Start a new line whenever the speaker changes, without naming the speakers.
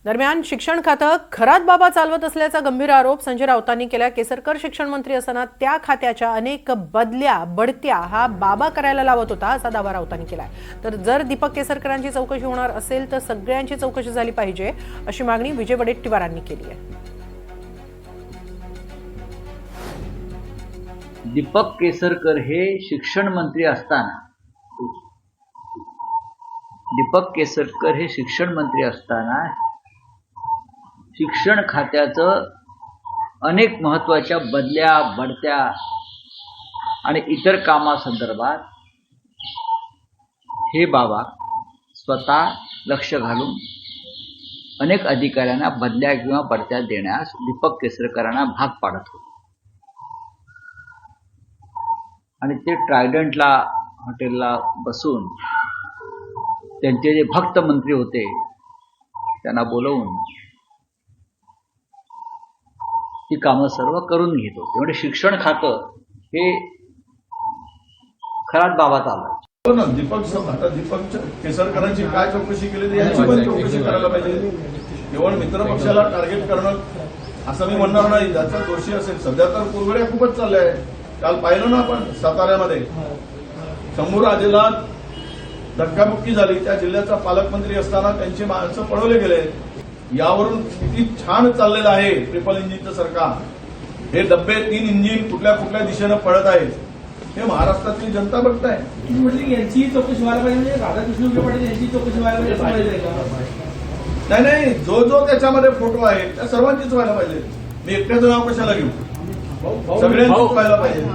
दरम्यान शिक्षण खातं खरात बाबा चालवत असल्याचा गंभीर आरोप संजय राऊतांनी केला। केसरकर शिक्षण मंत्री असताना त्या खात्याच्या अनेक बदल्या बढत्या हा बाबा करायला लावत होता असा दावा राऊतांनी केलाय। तर जर दीपक केसरकरांची चौकशी होणार असेल तर सगळ्यांची चौकशी झाली पाहिजे अशी मागणी विजय वडेट्टीवारांनी केली आहे।
दीपक केसरकर हे शिक्षण मंत्री असताना शिक्षण खात्याचं अनेक महत्त्वाच्या बदल्या बढत्या आणि इतर कामासंदर्भात हे बाबा स्वतः लक्ष घालून अनेक अधिकाऱ्यांना बदल्या किंवा बढत्या देण्यास दीपक केसरकरांना भाग पाडत होते आणि ते ट्रायडंटला हॉटेलला बसून त्यांचे जे भक्त मंत्री होते त्यांना बोलवून ती कामं सर्व करून घेत होते। म्हणजे शिक्षण खातं हे खरात बाबा चालवायचे।
हो ना, दीपक केसरकरांची काय चौकशी केली याची पण चौकशी करायला पाहिजे। केवळ मित्रपक्षाला टार्गेट करणं असं मी म्हणणार नाही। ज्याचा दोषी असेल, सध्या तर कुरघोड्या खूपच चालल्या आहे। काल पाहिलं ना आपण साताऱ्यामध्ये शंभूराजेला धक्काबुक्की झाली, त्या जिल्ह्याचा पालकमंत्री असताना त्यांची माणसं पळवले गेले। यावरून किती छान चाललेलं आहे ट्रिपल इंजिनचं सरकार। हे डब्बे 3 इंजिन कुठल्या कुठल्या दिशेनं पळत आहेत हे महाराष्ट्रातली जनता बघताय।
म्हणजे यांची चौकशी व्हायला पाहिजे, म्हणजे राधाकृष्ण विखे पाटील यांची चौकशी व्हायला पाहिजे का?
नाही, जो त्याच्यामध्ये फोटो आहे त्या सर्वांचीच व्हायला पाहिजे। मी एकट्याचं नाव कशाला घेऊ, सगळ्यांचीच व्हायला पाहिजे।